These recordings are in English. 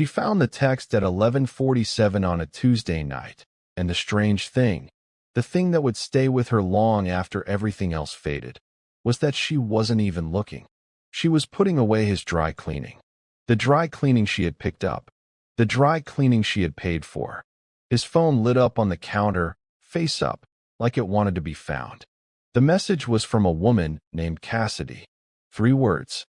She found the text at 11:47 on a Tuesday night, and the strange thing, the thing that would stay with her long after everything else faded, was that she wasn't even looking. She was putting away his dry cleaning. The dry cleaning she had picked up. The dry cleaning she had paid for. His phone lit up on the counter, face up, like it wanted to be found. The message was from a woman named Cassidy. 3 words.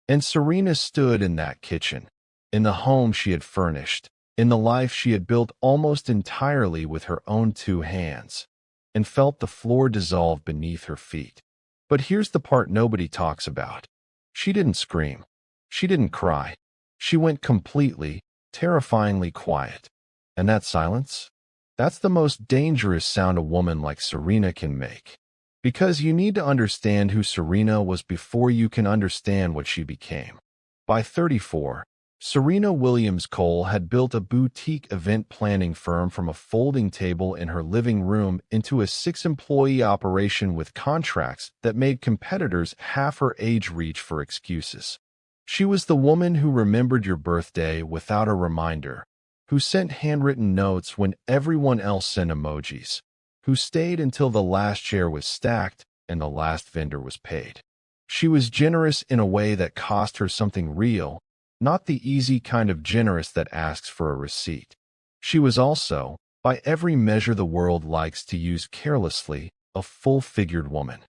And Serena stood in that kitchen, in the home she had furnished, in the life she had built almost entirely with her own 2 hands, and felt the floor dissolve beneath her feet. But here's the part nobody talks about. She didn't scream. She didn't cry. She went completely, terrifyingly quiet. And that silence? That's the most dangerous sound a woman like Serena can make. Because you need to understand who Serena was before you can understand what she became. By 34, Serena Williams Cole had built a boutique event planning firm from a folding table in her living room into a 6-employee operation with contracts that made competitors half her age reach for excuses. She was the woman who remembered your birthday without a reminder, who sent handwritten notes when everyone else sent emojis, who stayed until the last chair was stacked and the last vendor was paid. She was generous in a way that cost her something real, not the easy kind of generous that asks for a receipt. She was also, by every measure the world likes to use carelessly, a full-figured woman.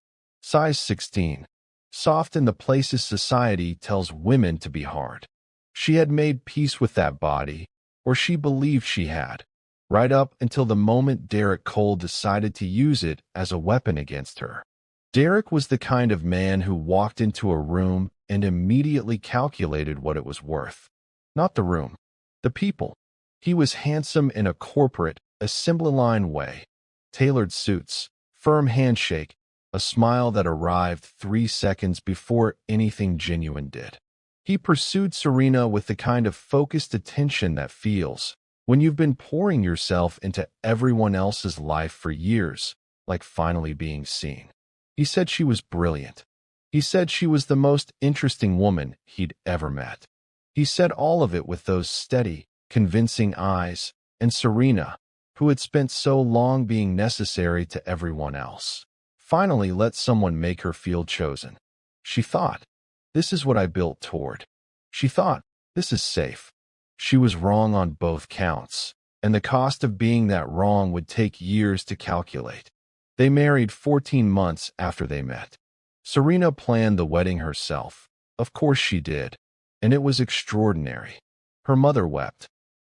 Size 16. Soft in the places society tells women to be hard. She had made peace with that body, or she believed she had, right up until the moment Derek Cole decided to use it as a weapon against her. Derek was the kind of man who walked into a room and immediately calculated what it was worth. Not the room, the people. He was handsome in a corporate, assembly-line way. Tailored suits, firm handshake, a smile that arrived 3 seconds before anything genuine did. He pursued Serena with the kind of focused attention that feels, when you've been pouring yourself into everyone else's life for years, like finally being seen. He said she was brilliant. He said she was the most interesting woman he'd ever met. He said all of it with those steady, convincing eyes, and Serena, who had spent so long being necessary to everyone else, finally let someone make her feel chosen. She thought, this is what I built toward. She thought, this is safe. She was wrong on both counts, and the cost of being that wrong would take years to calculate. They married 14 months after they met. Serena planned the wedding herself. Of course she did, and it was extraordinary. Her mother wept.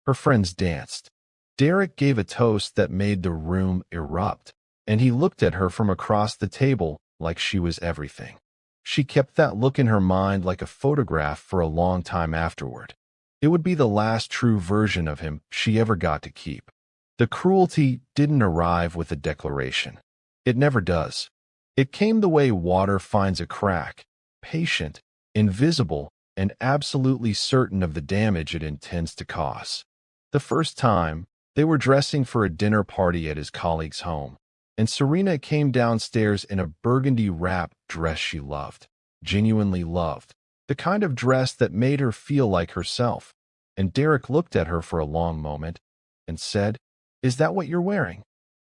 Her friends danced. Derek gave a toast that made the room erupt, and he looked at her from across the table like she was everything. She kept that look in her mind like a photograph for a long time afterward. It would be the last true version of him she ever got to keep. The cruelty didn't arrive with a declaration. It never does. It came the way water finds a crack, patient, invisible, and absolutely certain of the damage it intends to cause. The first time, they were dressing for a dinner party at his colleague's home, and Serena came downstairs in a burgundy wrap dress she loved, genuinely loved, the kind of dress that made her feel like herself. And Derek looked at her for a long moment and said, "Is that what you're wearing?"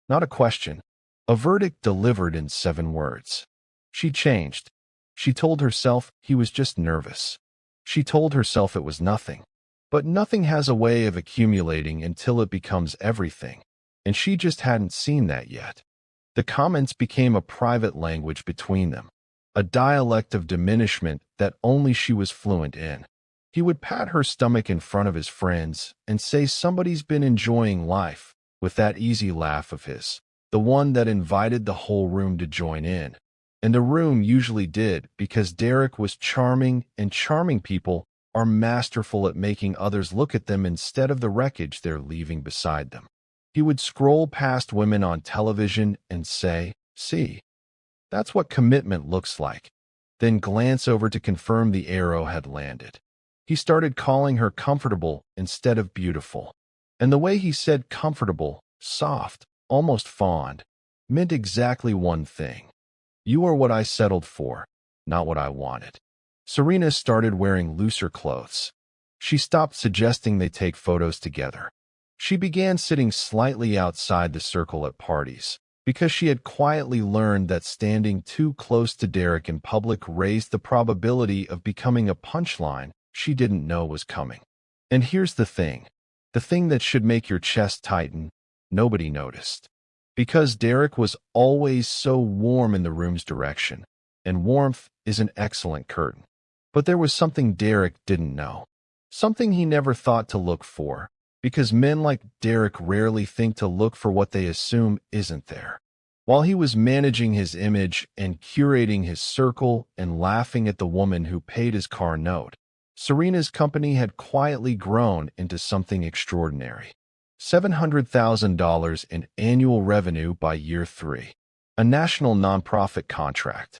Not a question, a verdict delivered in 7 words. She changed. She told herself he was just nervous. She told herself it was nothing. But nothing has a way of accumulating until it becomes everything, and she just hadn't seen that yet. The comments became a private language between them, a dialect of diminishment that only she was fluent in. He would pat her stomach in front of his friends and say somebody's been enjoying life, with that easy laugh of his, the one that invited the whole room to join in. And the room usually did, because Derek was charming, and charming people are masterful at making others look at them instead of the wreckage they're leaving beside them. He would scroll past women on television and say, "See, that's what commitment looks like," then glance over to confirm the arrow had landed. He started calling her comfortable instead of beautiful. And the way he said comfortable, soft, almost fond, meant exactly one thing. You are what I settled for, not what I wanted. Serena started wearing looser clothes. She stopped suggesting they take photos together. She began sitting slightly outside the circle at parties, because she had quietly learned that standing too close to Derek in public raised the probability of becoming a punchline she didn't know was coming. And here's the thing that should make your chest tighten, nobody noticed. Because Derek was always so warm in the room's direction, and warmth is an excellent curtain. But there was something Derek didn't know. Something he never thought to look for, because men like Derek rarely think to look for what they assume isn't there. While he was managing his image and curating his circle and laughing at the woman who paid his car note, Serena's company had quietly grown into something extraordinary. $700,000 in annual revenue by year 3. A national nonprofit contract.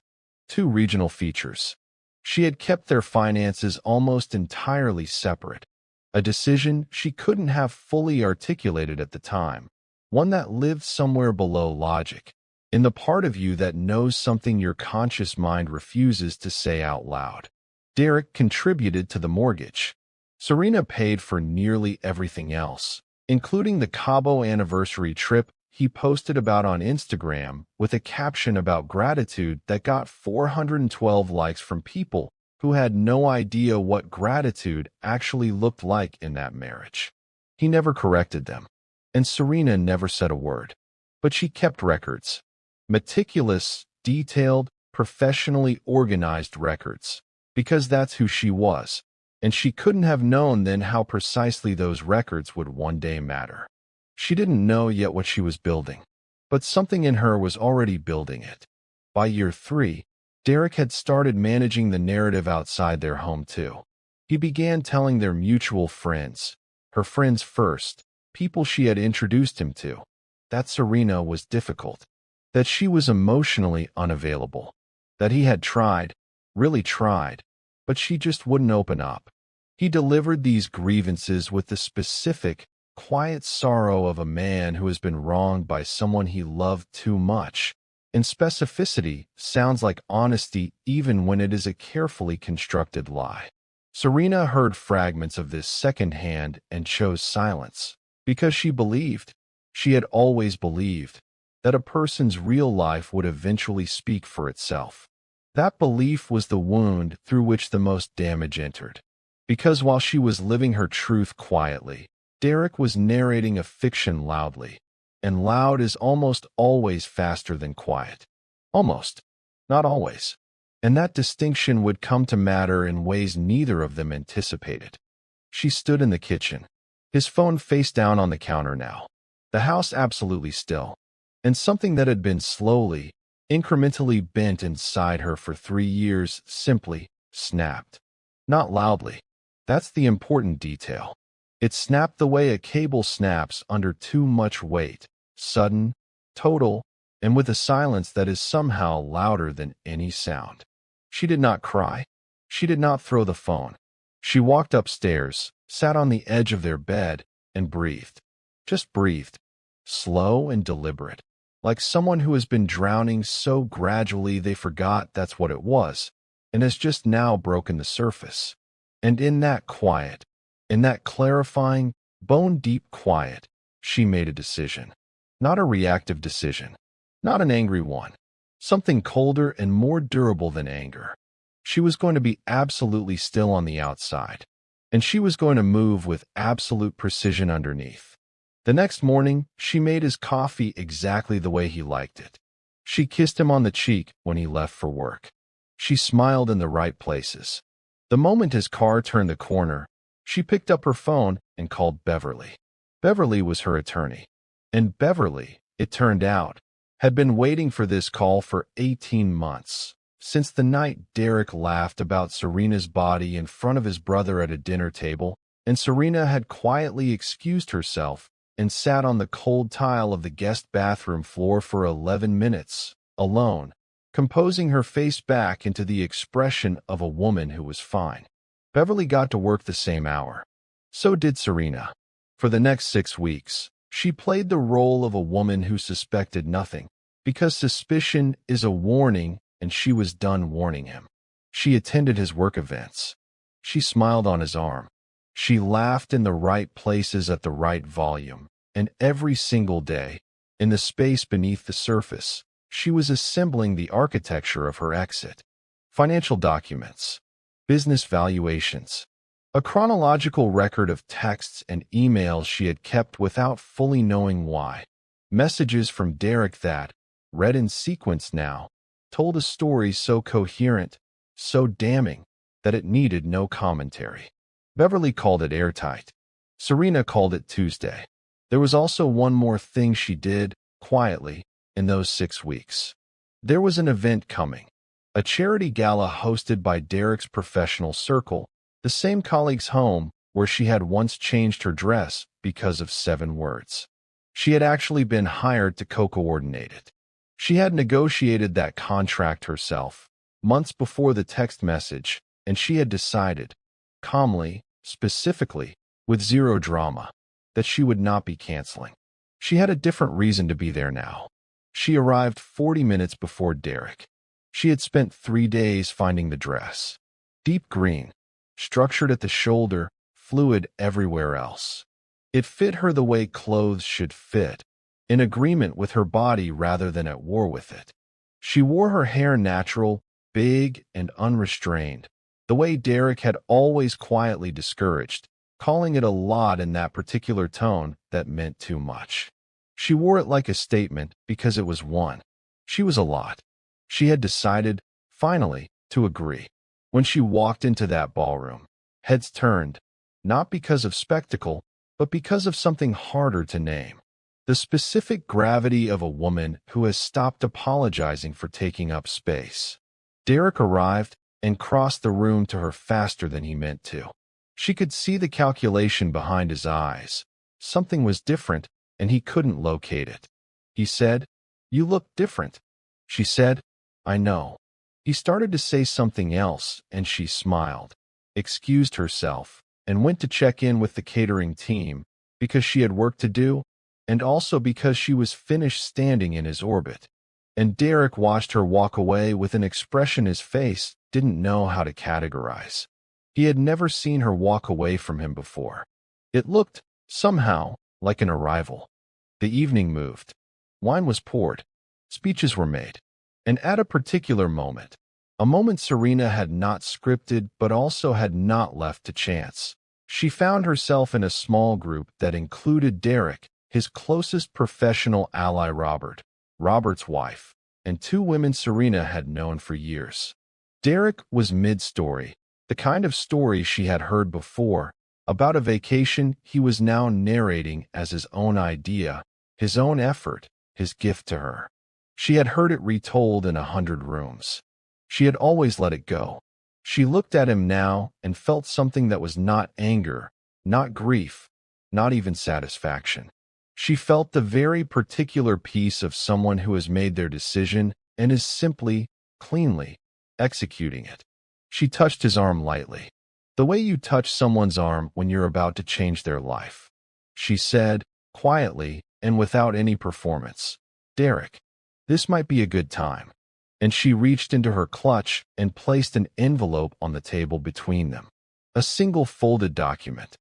2 regional features. She had kept their finances almost entirely separate, a decision she couldn't have fully articulated at the time, one that lived somewhere below logic, in the part of you that knows something your conscious mind refuses to say out loud. Derek contributed to the mortgage. Serena paid for nearly everything else, including the Cabo anniversary trip he posted about on Instagram with a caption about gratitude that got 412 likes from people who had no idea what gratitude actually looked like in that marriage. He never corrected them, and Serena never said a word. But she kept records. Meticulous, detailed, professionally organized records, because that's who she was, and she couldn't have known then how precisely those records would one day matter. She didn't know yet what she was building, but something in her was already building it. By year 3, Derek had started managing the narrative outside their home too. He began telling their mutual friends, her friends first, people she had introduced him to, that Serena was difficult, that she was emotionally unavailable, that he had tried, really tried, but she just wouldn't open up. He delivered these grievances with the specific, quiet sorrow of a man who has been wronged by someone he loved too much. And specificity sounds like honesty even when it is a carefully constructed lie. Serena heard fragments of this secondhand and chose silence, because she believed, she had always believed, that a person's real life would eventually speak for itself. That belief was the wound through which the most damage entered. Because while she was living her truth quietly, Derek was narrating a fiction loudly, and loud is almost always faster than quiet. Almost, not always. And that distinction would come to matter in ways neither of them anticipated. She stood in the kitchen, his phone face down on the counter now, the house absolutely still, and something that had been slowly, incrementally bent inside her for 3 years simply snapped. Not loudly. That's the important detail. It snapped the way a cable snaps under too much weight, sudden, total, and with a silence that is somehow louder than any sound. She did not cry. She did not throw the phone. She walked upstairs, sat on the edge of their bed, and breathed. Just breathed. Slow and deliberate. Like someone who has been drowning so gradually they forgot that's what it was, and has just now broken the surface. And in that quiet, in that clarifying, bone-deep quiet, she made a decision. Not a reactive decision. Not an angry one. Something colder and more durable than anger. She was going to be absolutely still on the outside, and she was going to move with absolute precision underneath. The next morning, she made his coffee exactly the way he liked it. She kissed him on the cheek when he left for work. She smiled in the right places. The moment his car turned the corner, she picked up her phone and called Beverly. Beverly was her attorney. And Beverly, it turned out, had been waiting for this call for 18 months, since the night Derek laughed about Serena's body in front of his brother at a dinner table, and Serena had quietly excused herself and sat on the cold tile of the guest bathroom floor for 11 minutes, alone, composing her face back into the expression of a woman who was fine. Beverly got to work the same hour. So did Serena. For the next 6 weeks, she played the role of a woman who suspected nothing, because suspicion is a warning and she was done warning him. She attended his work events. She smiled on his arm. She laughed in the right places at the right volume, and every single day, in the space beneath the surface, she was assembling the architecture of her exit. Financial documents, business valuations, a chronological record of texts and emails she had kept without fully knowing why. Messages from Derek that, read in sequence now, told a story so coherent, so damning, that it needed no commentary. Beverly called it airtight. Serena called it Tuesday. There was also one more thing she did, quietly, in those 6 weeks. There was an event coming. A charity gala hosted by Derek's professional circle, the same colleague's home where she had once changed her dress because of 7 words. She had actually been hired to co-coordinate it. She had negotiated that contract herself, months before the text message, and she had decided, calmly, specifically, with zero drama, that she would not be canceling. She had a different reason to be there now. She arrived 40 minutes before Derek. She had spent 3 days finding the dress. Deep green, structured at the shoulder, fluid everywhere else. It fit her the way clothes should fit, in agreement with her body rather than at war with it. She wore her hair natural, big, and unrestrained, the way Derek had always quietly discouraged, calling it a lot in that particular tone that meant too much. She wore it like a statement because it was one. She was a lot. She had decided, finally, to agree. When she walked into that ballroom, heads turned, not because of spectacle, but because of something harder to name. The specific gravity of a woman who has stopped apologizing for taking up space. Derek arrived and crossed the room to her faster than he meant to. She could see the calculation behind his eyes. Something was different, and he couldn't locate it. He said, "You look different." She said, "I know." He started to say something else, and she smiled, excused herself, and went to check in with the catering team because she had work to do, and also because she was finished standing in his orbit. And Derek watched her walk away with an expression his face didn't know how to categorize. He had never seen her walk away from him before. It looked, somehow, like an arrival. The evening moved. Wine was poured. Speeches were made. And at a particular moment, a moment Serena had not scripted but also had not left to chance, she found herself in a small group that included Derek, his closest professional ally Robert's wife, and 2 women Serena had known for years. Derek was mid-story, the kind of story she had heard before, about a vacation he was now narrating as his own idea, his own effort, his gift to her. She had heard it retold in 100 rooms. She had always let it go. She looked at him now and felt something that was not anger, not grief, not even satisfaction. She felt the very particular peace of someone who has made their decision and is simply, cleanly, executing it. She touched his arm lightly, the way you touch someone's arm when you're about to change their life. She said, quietly and without any performance, "Derek, this might be a good time." And she reached into her clutch and placed an envelope on the table between them. A single folded document.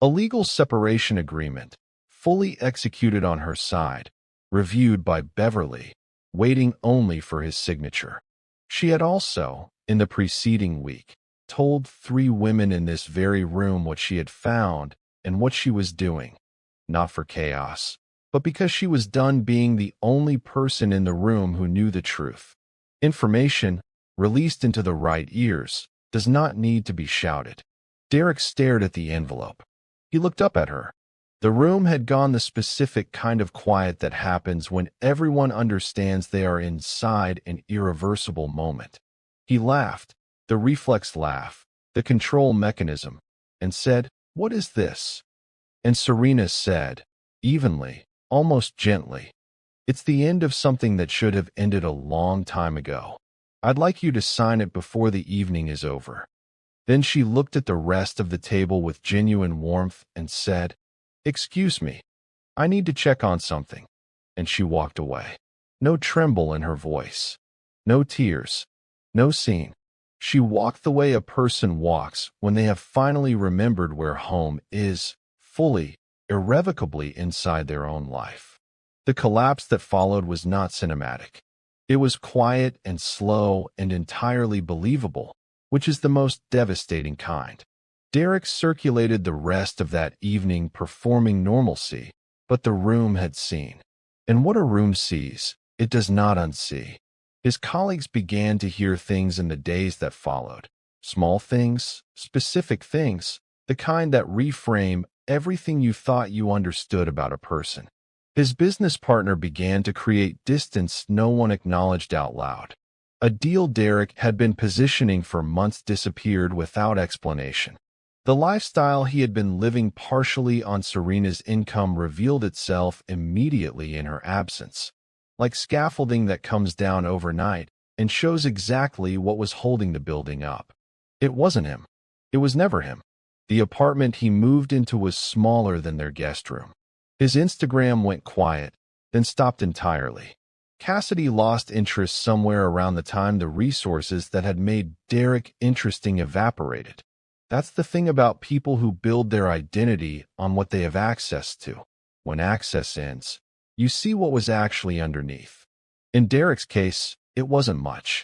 A legal separation agreement, fully executed on her side, reviewed by Beverly, waiting only for his signature. She had also, in the preceding week, told 3 women in this very room what she had found and what she was doing, not for chaos, but because she was done being the only person in the room who knew the truth. Information, released into the right ears, does not need to be shouted. Derek stared at the envelope. He looked up at her. The room had gone the specific kind of quiet that happens when everyone understands they are inside an irreversible moment. He laughed, the reflex laugh, the control mechanism, and said, "What is this?" And Serena said, evenly, almost gently, "It's the end of something that should have ended a long time ago. I'd like you to sign it before the evening is over." Then she looked at the rest of the table with genuine warmth and said, "Excuse me, I need to check on something." And she walked away. No tremble in her voice. No tears. No scene. She walked the way a person walks when they have finally remembered where home is, fully, irrevocably inside their own life. The collapse that followed was not cinematic. It was quiet and slow and entirely believable, which is the most devastating kind. Derek circulated the rest of that evening performing normalcy, but the room had seen. And what a room sees, it does not unsee. His colleagues began to hear things in the days that followed. Small things, specific things, the kind that reframe everything you thought you understood about a person. His business partner began to create distance no one acknowledged out loud. A deal Derek had been positioning for months disappeared without explanation. The lifestyle he had been living partially on Serena's income revealed itself immediately in her absence, like scaffolding that comes down overnight and shows exactly what was holding the building up. It wasn't him. It was never him. The apartment he moved into was smaller than their guest room. His Instagram went quiet, then stopped entirely. Cassidy lost interest somewhere around the time the resources that had made Derek interesting evaporated. That's the thing about people who build their identity on what they have access to. When access ends, you see what was actually underneath. In Derek's case, it wasn't much.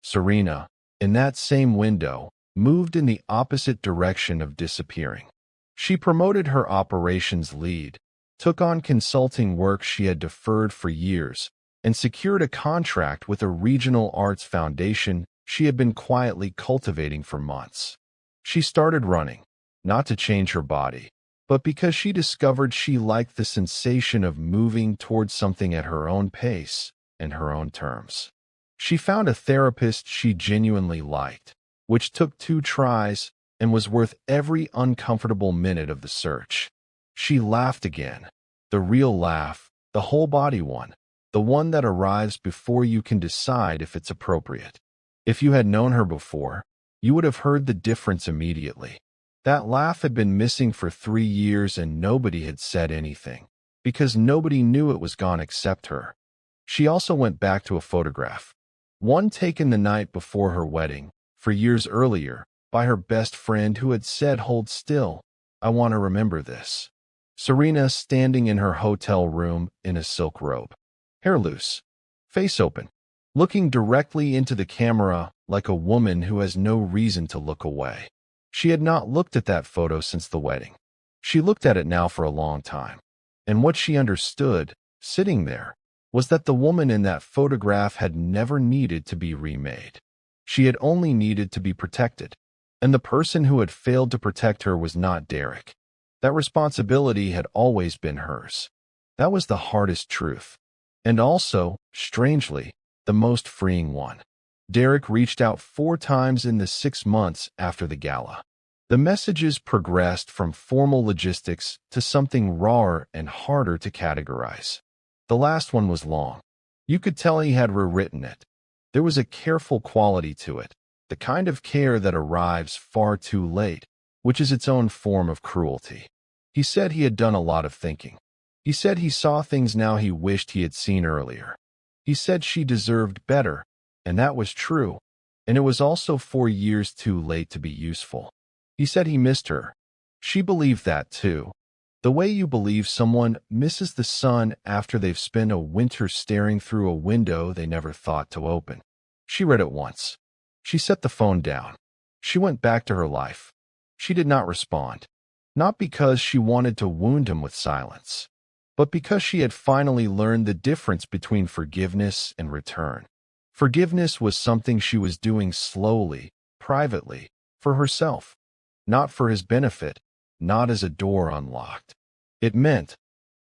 Serena, in that same window, moved in the opposite direction of disappearing. She promoted her operations lead, took on consulting work she had deferred for years, and secured a contract with a regional arts foundation she had been quietly cultivating for months. She started running, not to change her body, but because she discovered she liked the sensation of moving towards something at her own pace and her own terms. She found a therapist she genuinely liked, which took 2 tries and was worth every uncomfortable minute of the search. She laughed again, the real laugh, the whole-body one, the one that arrives before you can decide if it's appropriate. If you had known her before, you would have heard the difference immediately. That laugh had been missing for 3 years and nobody had said anything, because nobody knew it was gone except her. She also went back to a photograph, one taken the night before her wedding, for years earlier, by her best friend who had said, "Hold still, I want to remember this." Serena standing in her hotel room in a silk robe, hair loose, face open, looking directly into the camera like a woman who has no reason to look away. She had not looked at that photo since the wedding. She looked at it now for a long time. And what she understood, sitting there, was that the woman in that photograph had never needed to be remade. She had only needed to be protected. And the person who had failed to protect her was not Derek. That responsibility had always been hers. That was the hardest truth. And also, strangely, the most freeing one. Derek reached out 4 times in the 6 months after the gala. The messages progressed from formal logistics to something rawer and harder to categorize. The last one was long. You could tell he had rewritten it. There was a careful quality to it, the kind of care that arrives far too late, which is its own form of cruelty. He said he had done a lot of thinking. He said he saw things now he wished he had seen earlier. He said she deserved better, and that was true, and it was also 4 years too late to be useful. He said he missed her. She believed that too. The way you believe someone misses the sun after they've spent a winter staring through a window they never thought to open. She read it once. She set the phone down. She went back to her life. She did not respond. Not because she wanted to wound him with silence, but because she had finally learned the difference between forgiveness and return. Forgiveness was something she was doing slowly, privately, for herself, not for his benefit, not as a door unlocked. It meant,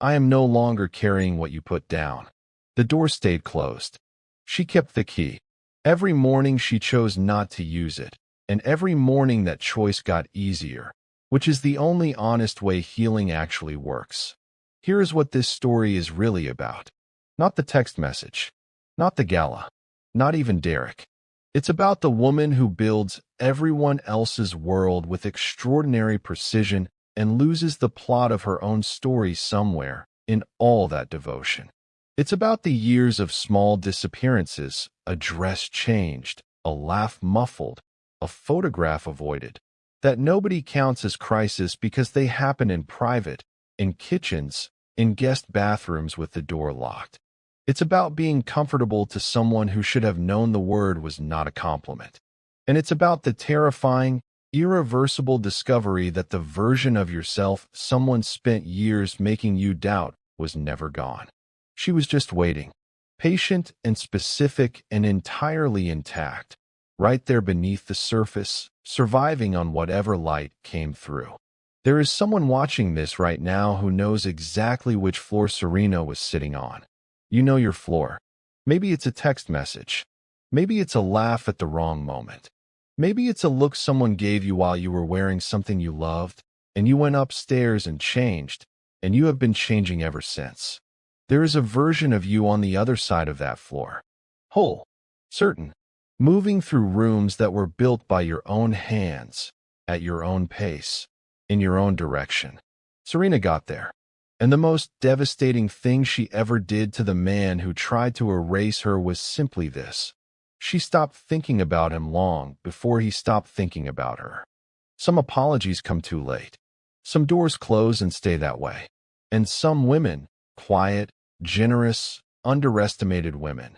I am no longer carrying what you put down. The door stayed closed. She kept the key. Every morning she chose not to use it, and every morning that choice got easier, which is the only honest way healing actually works. Here is what this story is really about. Not the text message, not the gala, not even Derek. It's about the woman who builds everyone else's world with extraordinary precision and loses the plot of her own story somewhere in all that devotion. It's about the years of small disappearances, a dress changed, a laugh muffled, a photograph avoided, that nobody counts as crisis because they happen in private, in kitchens, in guest bathrooms with the door locked. It's about being comfortable to someone who should have known the word was not a compliment. And it's about the terrifying, irreversible discovery that the version of yourself someone spent years making you doubt was never gone. She was just waiting, patient and specific and entirely intact, right there beneath the surface, surviving on whatever light came through. There is someone watching this right now who knows exactly which floor Serena was sitting on. You know your floor. Maybe it's a text message. Maybe it's a laugh at the wrong moment. Maybe it's a look someone gave you while you were wearing something you loved, and you went upstairs and changed, and you have been changing ever since. There is a version of you on the other side of that floor. Whole, certain, moving through rooms that were built by your own hands, at your own pace, in your own direction. Serena got there. And the most devastating thing she ever did to the man who tried to erase her was simply this. She stopped thinking about him long before he stopped thinking about her. Some apologies come too late. Some doors close and stay that way. And some women, quiet, generous, underestimated women,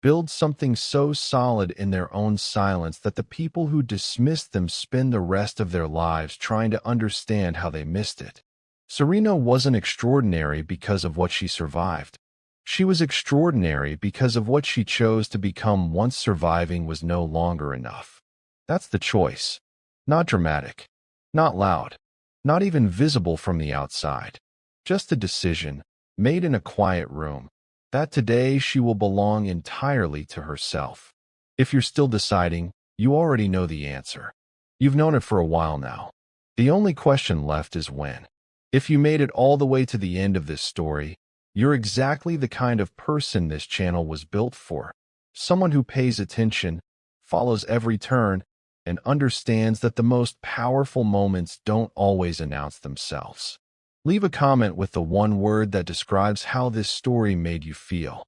build something so solid in their own silence that the people who dismiss them spend the rest of their lives trying to understand how they missed it. Serena wasn't extraordinary because of what she survived. She was extraordinary because of what she chose to become once surviving was no longer enough. That's the choice. Not dramatic, not loud, not even visible from the outside. Just a decision, made in a quiet room, that today she will belong entirely to herself. If you're still deciding, you already know the answer. You've known it for a while now. The only question left is when. If you made it all the way to the end of this story, you're exactly the kind of person this channel was built for. Someone who pays attention, follows every turn, and understands that the most powerful moments don't always announce themselves. Leave a comment with the one word that describes how this story made you feel.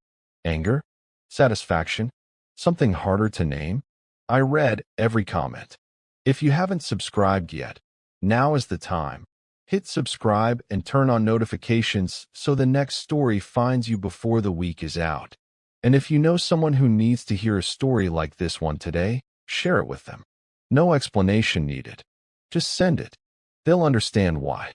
Anger? Satisfaction? Something harder to name? I read every comment. If you haven't subscribed yet, now is the time. Hit subscribe and turn on notifications so the next story finds you before the week is out. And if you know someone who needs to hear a story like this one today, share it with them. No explanation needed. Just send it. They'll understand why.